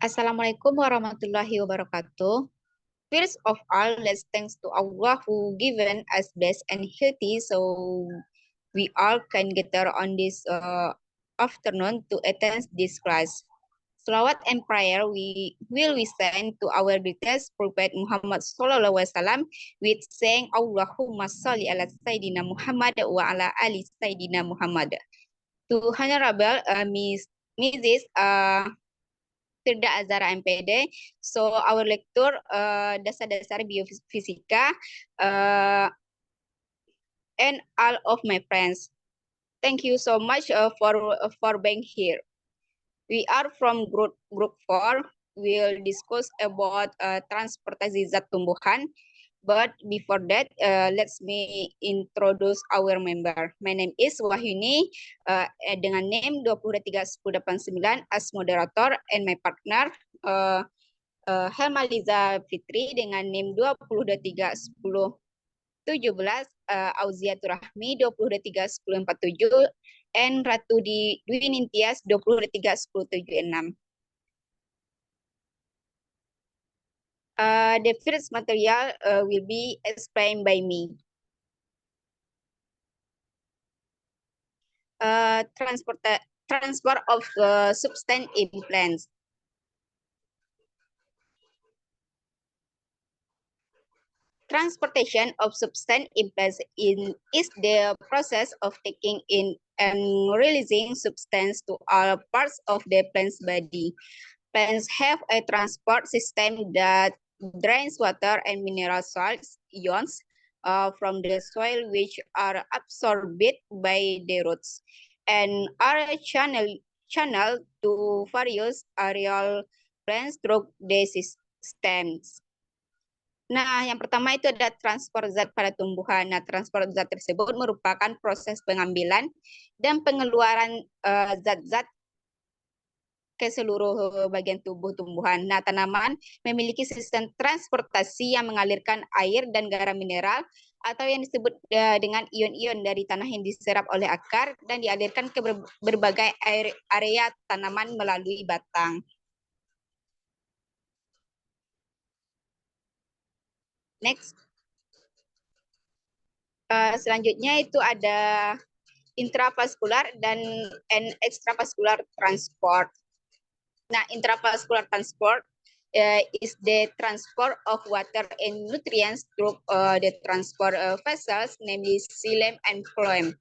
Assalamualaikum warahmatullahi wabarakatuh. First of all, let's thanks to Allah who given us best and healthy so we all can gather on this afternoon to attend this class. Salawat and prayer we send to our greatest Prophet Muhammad Sallallahu Alaihi Wasallam with saying Allahumma salli ala Sayyidina Muhammad wa ala ali Sayyidina Muhammad. To Honorable Mrs. Firda Azara MPD. So our lecture dasar-dasar biofisika and all of my friends. Thank you so much for being here. We are from group 4. We'll discuss about transportasi zat tumbuhan. But before that, let's me introduce our member. My name is Wahyuni dengan name 23189 as moderator and my partner Helmaliza Fitri dengan name 2031017 Auziatur Rahmi 2031047 and Ratu Dwi Nintias 2031076. The first material will be explained by me. Transfer of substance in plants. Transportation of substance in plants is the process of taking in and releasing substance to all parts of the plant's body. Plants have a transport system that drains water and mineral salts ions from the soil, which are absorbed by the roots and are channeled to various aerial plants through the stems. Nah, yang pertama itu ada transport zat pada tumbuhan. Nah, transport zat tersebut merupakan proses pengambilan dan pengeluaran zat-zat ke seluruh bagian tubuh tumbuhan. Nah, tanaman memiliki sistem transportasi yang mengalirkan air dan garam mineral atau yang disebut dengan ion-ion dari tanah yang diserap oleh akar dan dialirkan ke berbagai area tanaman melalui batang. Next. Selanjutnya itu ada intravaskular dan extravascular transport. Nah, intravascular transport is the transport of water and nutrients through the transport vessels, namely xylem and phloem.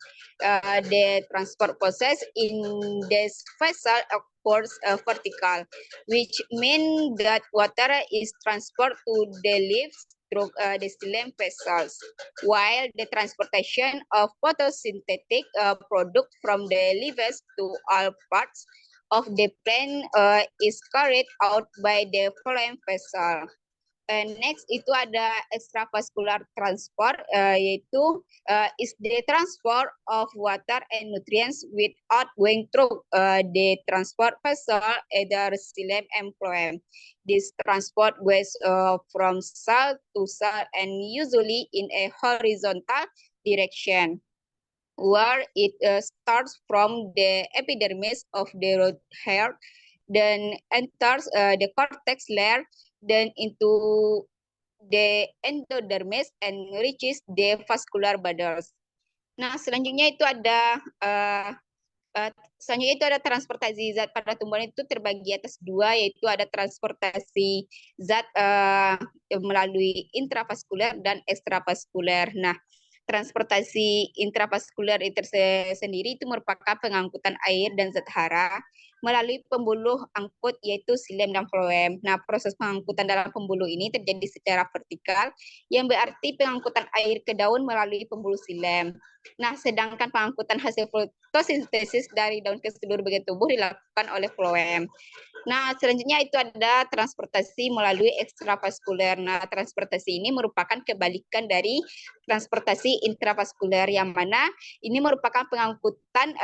The transport process in this vessel occurs vertical, which means that water is transported to the leaves through the xylem vessels, while the transportation of photosynthetic product from the leaves to all parts of the plant is carried out by the phloem vessel. And next itu ada extravascular transport, yaitu is the transport of water and nutrients without going through the transport vessel, either xylem and phloem. This transport goes from cell to cell and usually in a horizontal direction, where it starts from the epidermis of the root hair, then enters the cortex layer, then into the endodermis and reaches the vascular bundles. Nah, selanjutnya itu ada transportasi zat pada tumbuhan itu terbagi atas dua, yaitu ada transportasi zat melalui intravaskuler dan ekstravaskuler. Nah, transportasi intravaskuler itu sendiri itu merupakan pengangkutan air dan zat hara melalui pembuluh angkut yaitu xylem dan phloem. Nah, proses pengangkutan dalam pembuluh ini terjadi secara vertikal yang berarti pengangkutan air ke daun melalui pembuluh xylem. Nah, sedangkan pengangkutan hasil fotosintesis dari daun ke seluruh bagian tubuh dilakukan oleh phloem. Nah, selanjutnya itu ada transportasi melalui ekstravaskuler. Nah, transportasi ini merupakan kebalikan dari transportasi intravaskuler, yang mana ini merupakan pengangkutan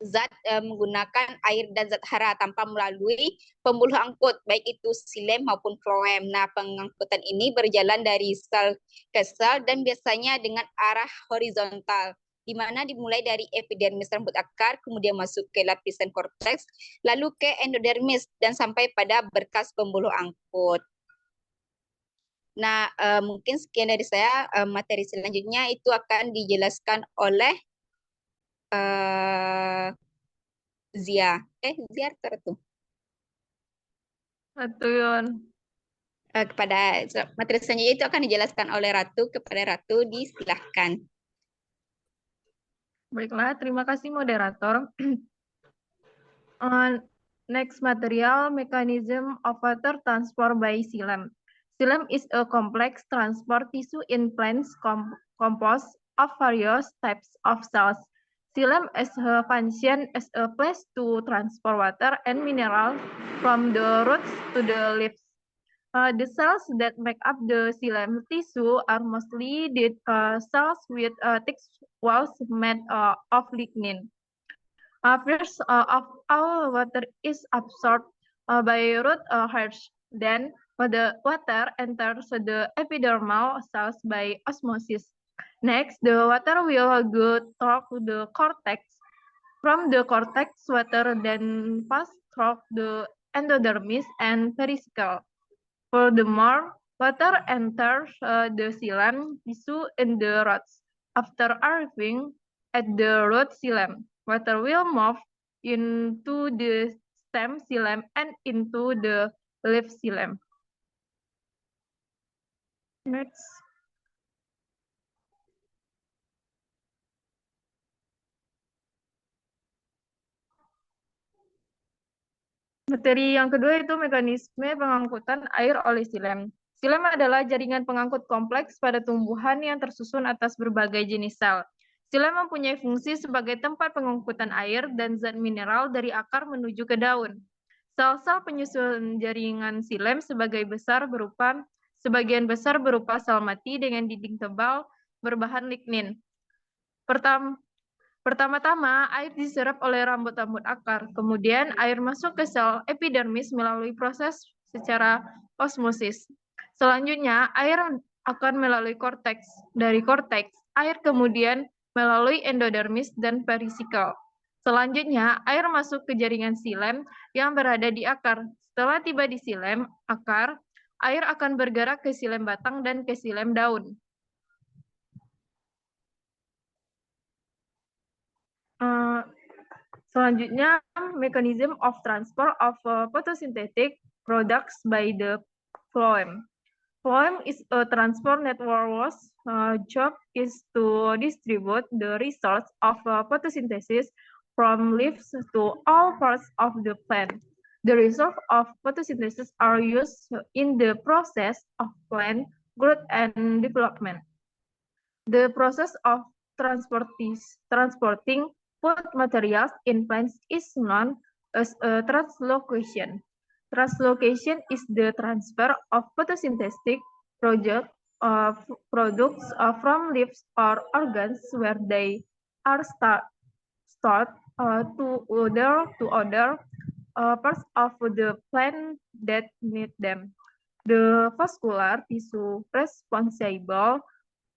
zat menggunakan air dan zat hara tanpa melalui pembuluh angkut, baik itu xylem maupun phloem. Nah, pengangkutan ini berjalan dari sel ke sel dan biasanya dengan arah horizontal, di mana dimulai dari epidermis rambut akar, kemudian masuk ke lapisan korteks, lalu ke endodermis, dan sampai pada berkas pembuluh angkut. Nah, mungkin sekian dari saya. Materi selanjutnya itu akan dijelaskan oleh Zia. Zia tuh. Betul. Kepada materi selanjutnya itu akan dijelaskan oleh Ratu. Kepada Ratu, disilahkan. Baiklah, terima kasih moderator. Next material, mechanism of water transport by xylem. Xylem is a complex transport tissue in plants composed of various types of cells. Xylem as a function as a place to transport water and minerals from the roots to the leaves. The cells that make up the xylem tissue are mostly the cells with thick walls made of lignin. First, of all water is absorbed by root hairs. Then, the water enters the epidermal cells by osmosis. Next, the water will go through the cortex. From the cortex, water then pass through the endodermis and pericycle. Furthermore, water enters the xylem tissue in the roots. After arriving at the root xylem, water will move into the stem xylem and into the leaf xylem. Next. Materi yang kedua itu mekanisme pengangkutan air oleh xylem. Xylem adalah jaringan pengangkut kompleks pada tumbuhan yang tersusun atas berbagai jenis sel. Xylem mempunyai fungsi sebagai tempat pengangkutan air dan zat mineral dari akar menuju ke daun. Sel-sel penyusun jaringan xylem sebagian besar berupa sel mati dengan dinding tebal berbahan lignin. Pertama-tama, air diserap oleh rambut-rambut akar. Kemudian, air masuk ke sel epidermis melalui proses secara osmosis. Selanjutnya, air akan melalui korteks. Dari korteks, air kemudian melalui endodermis dan pericycle. Selanjutnya, air masuk ke jaringan xylem yang berada di akar. Setelah tiba di xylem akar, air akan bergerak ke xylem batang dan ke xylem daun. Selanjutnya, mechanism of transfer of photosynthetic products by the phloem. Phloem is a transport network whose job is to distribute the results of photosynthesis from leaves to all parts of the plant. The results of photosynthesis are used in the process of plant growth and development. The process of transporting food materials in plants is known as a translocation. Translocation is the transfer of photosynthetic products from leaves or organs where they are stored to other parts of the plant that need them. The vascular tissue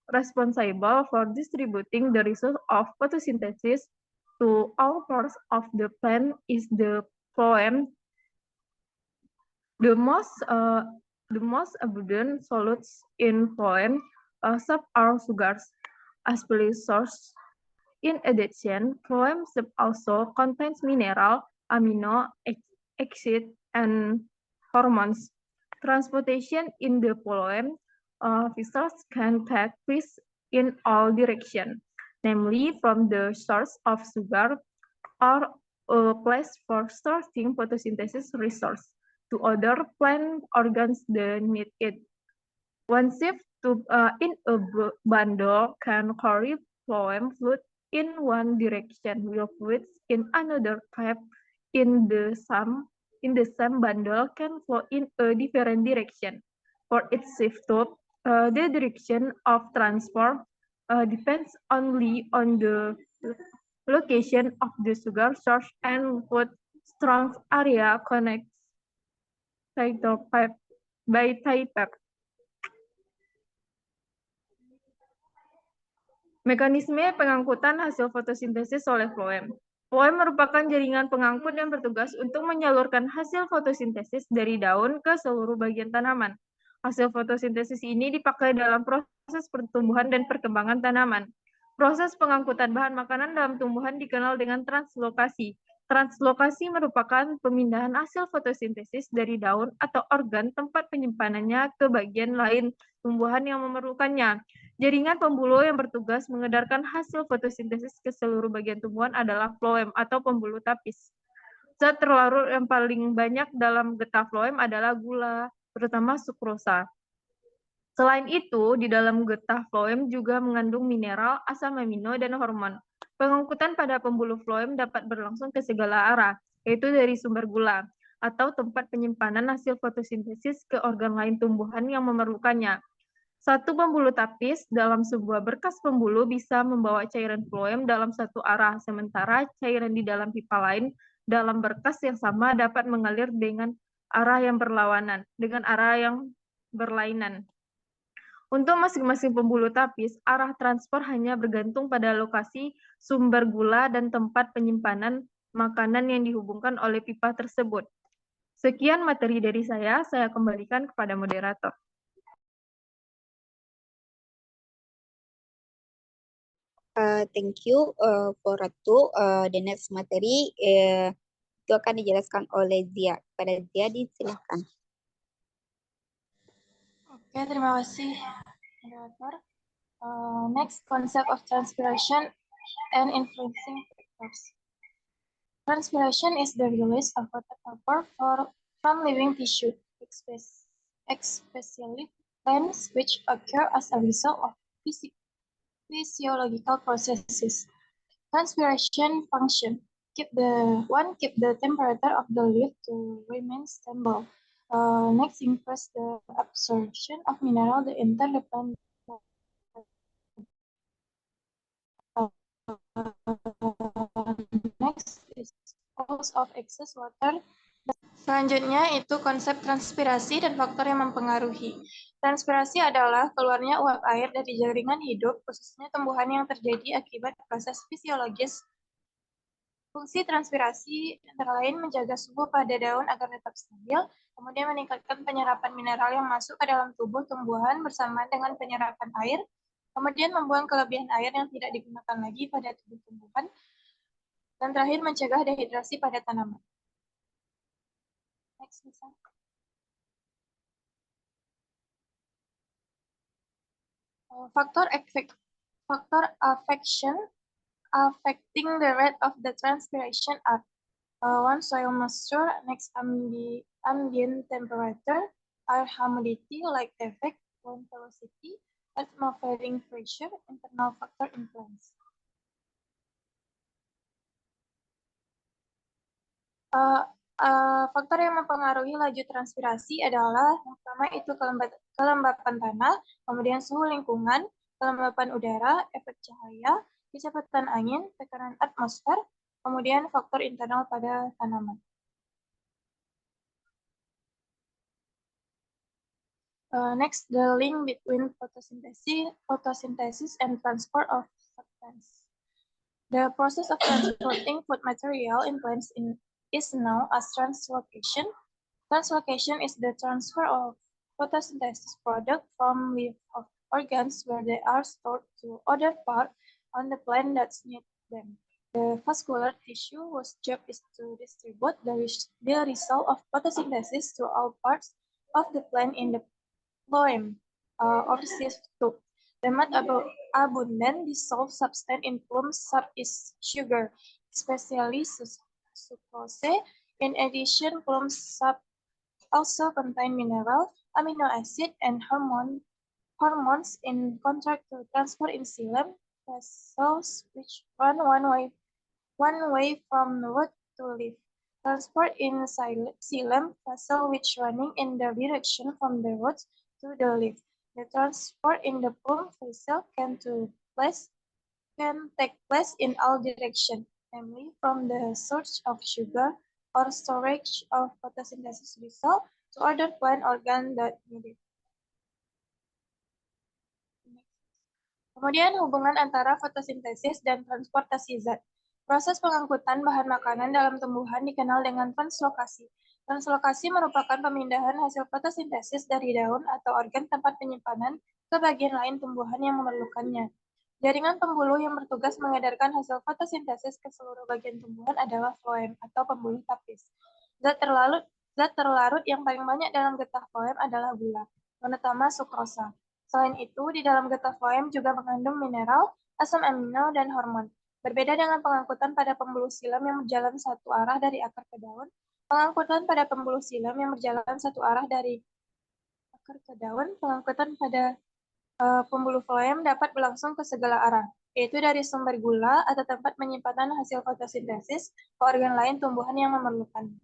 responsible for distributing the result of photosynthesis to all parts of the plant is the phloem. The most abundant solutes in phloem soup are sugars, especially source. In addition, phloem soup also contains mineral, amino acids, and hormones. Transportation in the phloem vessels can take place in all directions, namely from the source of sugar or a place for storing photosynthesis resource to other plant organs that need it. One shift in a bundle can carry phloem fluid in one direction, while fluids in another type in the same bundle can flow in a different direction. For each shift tube, the direction of transport depends only on the location of the sugar source and what strong area connects by type. Mekanisme pengangkutan hasil fotosintesis oleh floem. Floem merupakan jaringan pengangkut yang bertugas untuk menyalurkan hasil fotosintesis dari daun ke seluruh bagian tanaman. Hasil fotosintesis ini dipakai dalam proses pertumbuhan dan perkembangan tanaman. Proses pengangkutan bahan makanan dalam tumbuhan dikenal dengan translokasi. Translokasi merupakan pemindahan hasil fotosintesis dari daun atau organ tempat penyimpanannya ke bagian lain tumbuhan yang memerlukannya. Jaringan pembuluh yang bertugas mengedarkan hasil fotosintesis ke seluruh bagian tumbuhan adalah floem atau pembuluh tapis. Zat terlarut yang paling banyak dalam getah floem adalah gula, terutama sukrosa. Selain itu, di dalam getah floem juga mengandung mineral, asam amino, dan hormon. Pengangkutan pada pembuluh floem dapat berlangsung ke segala arah, yaitu dari sumber gula, atau tempat penyimpanan hasil fotosintesis ke organ lain tumbuhan yang memerlukannya. Satu pembuluh tapis dalam sebuah berkas pembuluh bisa membawa cairan floem dalam satu arah, sementara cairan di dalam pipa lain dalam berkas yang sama dapat mengalir dengan arah yang berlainan. Untuk masing-masing pembuluh tapis, arah transport hanya bergantung pada lokasi sumber gula dan tempat penyimpanan makanan yang dihubungkan oleh pipa tersebut. Sekian materi dari saya kembalikan kepada moderator. Thank you for Ratu. The next materi itu akan dijelaskan oleh Zia. Pada Zia, silakan. Oke, terima kasih, moderator. Next, concept of transpiration and influencing factors. Transpiration is the release of water vapor from living tissue, especially plants, which occur as a result of physiological processes. Transpiration function: keep the temperature of the leaf to remain stable. Next, increase the absorption of mineral that enter the plant. Next is cause of excess water. Selanjutnya itu konsep transpirasi dan faktor yang mempengaruhi. Transpirasi adalah keluarnya uap air dari jaringan hidup, khususnya tumbuhan yang terjadi akibat proses fisiologis. Fungsi transpirasi antara lain menjaga suhu pada daun agar tetap stabil, kemudian meningkatkan penyerapan mineral yang masuk ke dalam tubuh tumbuhan bersamaan dengan penyerapan air, kemudian membuang kelebihan air yang tidak digunakan lagi pada tubuh tumbuhan, dan terakhir mencegah dehidrasi pada tanaman. Next, Lisa. Factor affecting the rate of the transpiration are 1. Soil moisture, next ambient temperature, air humidity, light effect, wind velocity, atmospheric pressure, internal factor influence. Faktor yang mempengaruhi laju transpirasi adalah yang pertama itu kelembapan tanah, kemudian suhu lingkungan, kelembapan udara, efek cahaya, kecepatan angin, tekanan atmosfer, kemudian faktor internal pada tanaman. Next, the link between photosynthesis and transport of substance. The process of transporting food material in plants is known as translocation. Translocation is the transfer of photosynthesis product from leaf of organs where they are stored to other parts on the plant that need them. The vascular tissue whose job is to distribute the result of photosynthesis to all parts of the plant in the phloem or sieve tube. The most abundant dissolved substance in plum sap is sugar, especially sucrose. In addition, plum sap also contain mineral, amino acid, and hormones in contrast to transport in xylem vessels, which run one way from root to leaf. Transport in xylem vessel, which running in the direction from the root to the leaf. The transport in the plum vessel can take place in all directions, namely from the source of sugar or storage of photosynthesis result to other plant organs that need it. Kemudian hubungan antara fotosintesis dan transportasi zat. Proses pengangkutan bahan makanan dalam tumbuhan dikenal dengan translokasi. Translokasi merupakan pemindahan hasil fotosintesis dari daun atau organ tempat penyimpanan ke bagian lain tumbuhan yang memerlukannya. Jaringan pembuluh yang bertugas mengedarkan hasil fotosintesis ke seluruh bagian tumbuhan adalah floem atau pembuluh tapis. Zat terlarut yang paling banyak dalam getah floem adalah gula, terutama sukrosa. Selain itu, di dalam getah floem juga mengandung mineral, asam amino, dan hormon. Berbeda dengan pengangkutan pada pembuluh silam yang berjalan satu arah dari akar ke daun, pengangkutan pada pembuluh silam yang berjalan satu arah dari akar ke daun, pengangkutan pada pembuluh floem dapat berlangsung ke segala arah, yaitu dari sumber gula atau tempat penyimpanan hasil fotosintesis ke organ lain tumbuhan yang memerlukannya.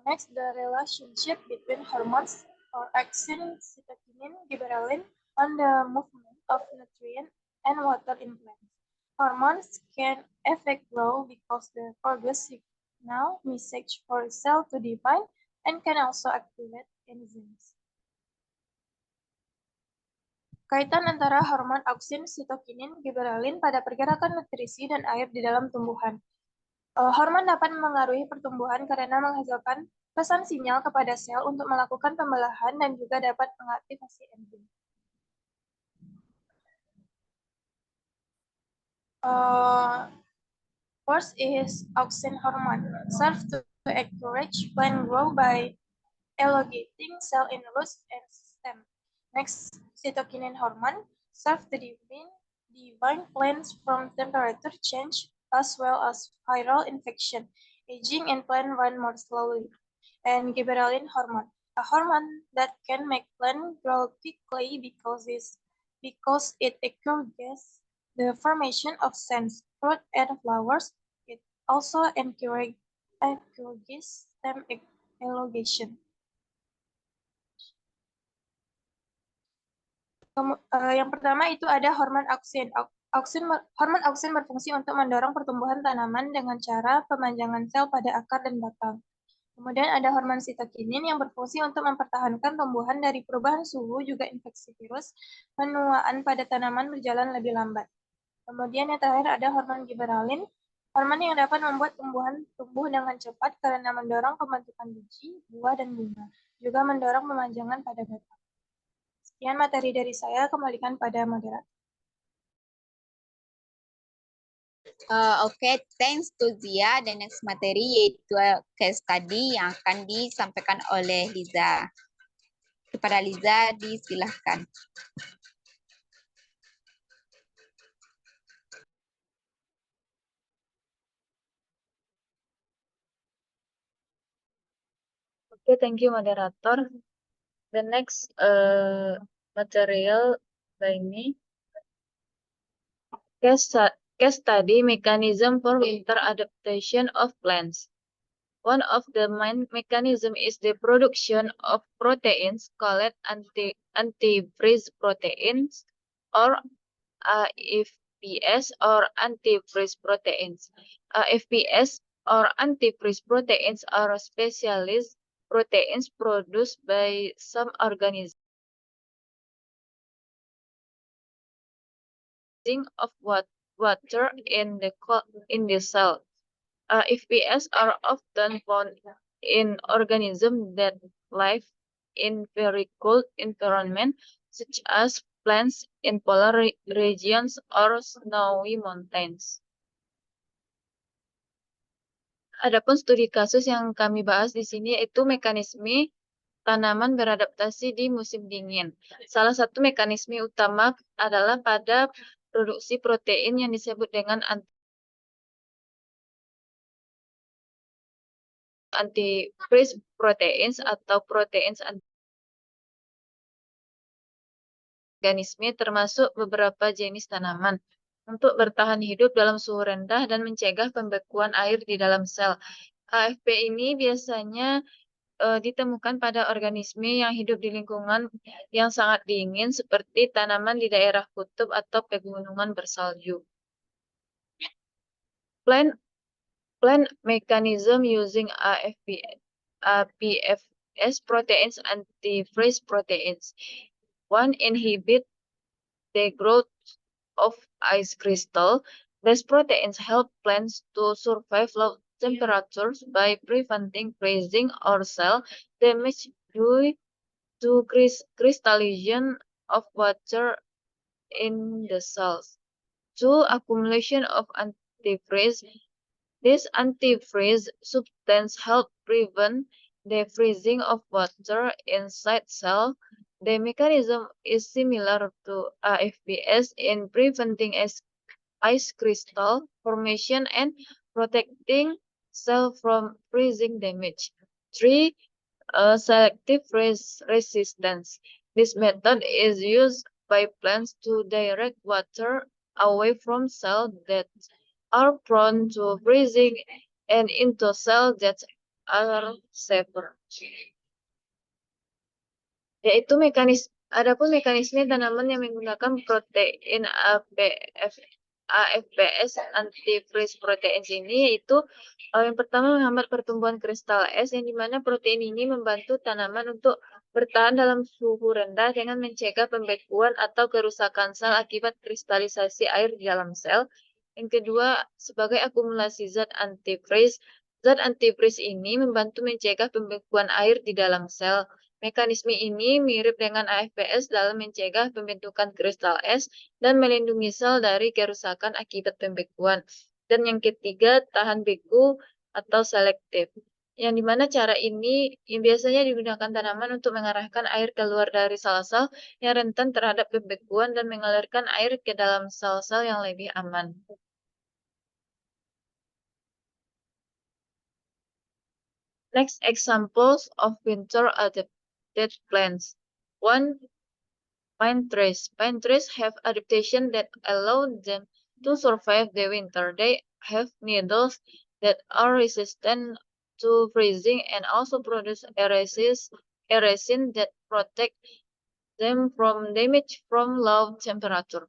Next, the relationship between hormones or auxin, cytokinin, gibberellin on the movement of nutrient and water in plants. Hormones can affect growth because they produce signal message for a cell to divide and can also activate enzymes. Kaitan antara hormon auksin, sitokinin, gibberellin pada pergerakan nutrisi dan air di dalam tumbuhan. Hormon dapat memengaruhi pertumbuhan karena menghasilkan pesan sinyal kepada sel untuk melakukan pembelahan dan juga dapat mengaktifasi enzim. First is auxin hormone, serves to encourage plant growth by elongating cell in roots and stem. Next, cytokinin hormone serves to divine plants from temperature change as well as viral infection. Aging and plant run more slowly. And gibberellin hormone, a hormone that can make plant grow quickly because it encourages the formation of scents, fruit, and flowers. It also encourages stem elongation. Yang pertama itu ada hormon auksin. Hormon auksin berfungsi untuk mendorong pertumbuhan tanaman dengan cara pemanjangan sel pada akar dan batang. Kemudian ada hormon sitokinin yang berfungsi untuk mempertahankan tumbuhan dari perubahan suhu, juga infeksi virus. Penuaan pada tanaman berjalan lebih lambat. Kemudian yang terakhir ada hormon gibberellin, hormon yang dapat membuat tumbuhan tumbuh dengan cepat karena mendorong pembentukan biji, buah, dan bunga. Juga mendorong pemanjangan pada batang. Sekian materi dari saya, kembalikan pada moderator. Oke, thanks to Zia. The next materi yaitu case study yang akan disampaikan oleh Liza. Kepada Liza, disilahkan. Okay, thank you, moderator. The next material by me, case study mechanism for winter adaptation of plants. One of the main mechanisms is the production of proteins called antifreeze proteins, or AFPS or antifreeze proteins. AFPS or antifreeze proteins are specialized proteins produced by some organisms of water in the cell. AFPS are often found in organisms that live in very cold environments, such as plants in polar regions or snowy mountains. Adapun studi kasus yang kami bahas di sini yaitu mekanisme tanaman beradaptasi di musim dingin. Salah satu mekanisme utama adalah pada produksi protein yang disebut dengan antifreeze proteins atau proteins organisme, termasuk beberapa jenis tanaman, untuk bertahan hidup dalam suhu rendah dan mencegah pembekuan air di dalam sel. AFP ini biasanya ditemukan pada organisme yang hidup di lingkungan yang sangat dingin seperti tanaman di daerah kutub atau pegunungan bersalju. Plant mechanism using AFPS proteins, antifreeze proteins. One, inhibit the growth of ice crystal. These proteins help plants to survive low temperatures by preventing freezing or cell damage due to crystallization of water in the cells. Two, accumulation of antifreeze. This antifreeze substance help prevent the freezing of water inside cell. The mechanism is similar to AFBS in preventing ice crystal formation and protecting cell from freezing damage. Three, selective resistance. This method is used by plants to direct water away from cells that are prone to freezing and into cells that are safer. Yaitu adapun mekanisme tanaman yang menggunakan protein AFPS antifreeze protein ini yaitu yang pertama menghambat pertumbuhan kristal es, yang dimana protein ini membantu tanaman untuk bertahan dalam suhu rendah dengan mencegah pembekuan atau kerusakan sel akibat kristalisasi air di dalam sel. Yang kedua, sebagai akumulasi zat antifreeze. Zat antifreeze ini membantu mencegah pembekuan air di dalam sel. Mekanisme ini mirip dengan AFPS dalam mencegah pembentukan kristal es dan melindungi sel dari kerusakan akibat pembekuan. Dan yang ketiga, tahan beku atau selektif. Yang dimana cara ini yang biasanya digunakan tanaman untuk mengarahkan air keluar dari sel-sel yang rentan terhadap pembekuan dan mengalirkan air ke dalam sel-sel yang lebih aman. Next, examples of winter adapted plants. One, pine trees. Pine trees have adaptation that allow them to survive the winter. They have needles that are resistant to freezing and also produce a resin that protect them from damage from low temperature.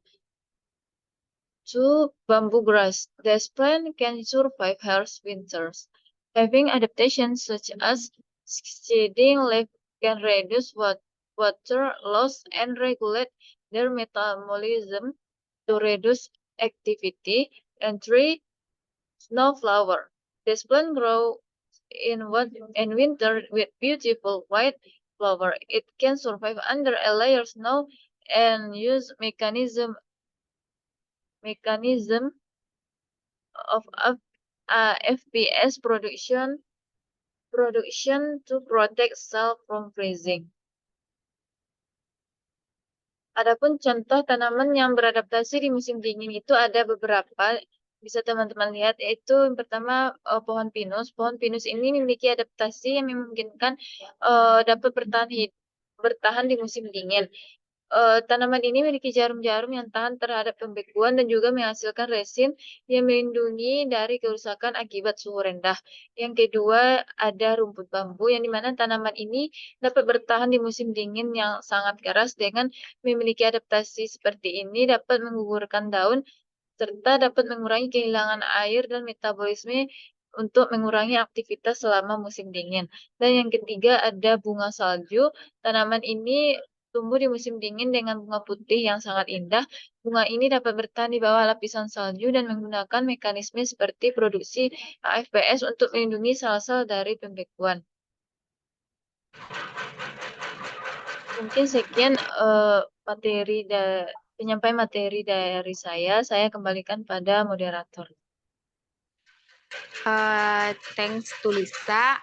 Two, bamboo grass. This plant can survive harsh winters. Having adaptations such as shedding leaf can reduce water loss and regulate their metabolism to reduce activity. And three, snowflower. This plant grows in winter with beautiful white flower. It can survive under a layer of snow and use mechanism of FPS production to protect cell from freezing. Adapun contoh tanaman yang beradaptasi di musim dingin itu ada beberapa, bisa teman-teman lihat, yaitu yang pertama pohon pinus. Pohon pinus ini memiliki adaptasi yang memungkinkan dapat bertahan di musim dingin. Tanaman ini memiliki jarum-jarum yang tahan terhadap pembekuan dan juga menghasilkan resin yang melindungi dari kerusakan akibat suhu rendah. Yang kedua, ada rumput bambu yang dimana tanaman ini dapat bertahan di musim dingin yang sangat keras dengan memiliki adaptasi seperti ini, dapat menggugurkan daun serta dapat mengurangi kehilangan air dan metabolisme untuk mengurangi aktivitas selama musim dingin. Dan yang ketiga, ada bunga salju. Tanaman ini tumbuh di musim dingin dengan bunga putih yang sangat indah. Bunga ini dapat bertahan di bawah lapisan salju dan menggunakan mekanisme seperti produksi AFPS untuk melindungi sel-sel dari pembekuan. Mungkin sekian penyampaian materi dari saya. Saya kembalikan pada moderator. Thanks to Lisa.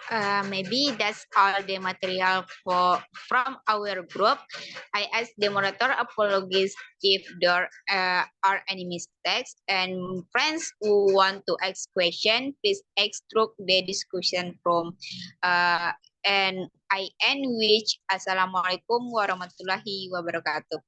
Maybe that's all the material from our group. I ask the moderator apologies if there are any mistakes, and friends who want to ask question, please ask through the discussion from and I end with Assalamualaikum warahmatullahi wabarakatuh.